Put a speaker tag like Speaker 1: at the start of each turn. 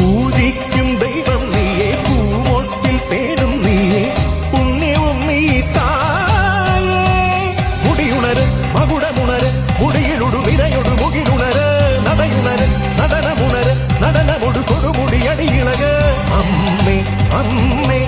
Speaker 1: പൂജിക്കും ദൈവം നീയെ, പൂമൊട്ടിൽ പേരും നീയെ, പുണ്യവും നീ തായേ. മുടിയുണര് മകുടമുണര്, മുടിയിലുടു നിരയൊടു മുകിലുണര്, നടയുണര് നടനമുണര്, നടനമൊടു കൊടുമുടി അടിയിളക്. അമ്മേ അമ്മേ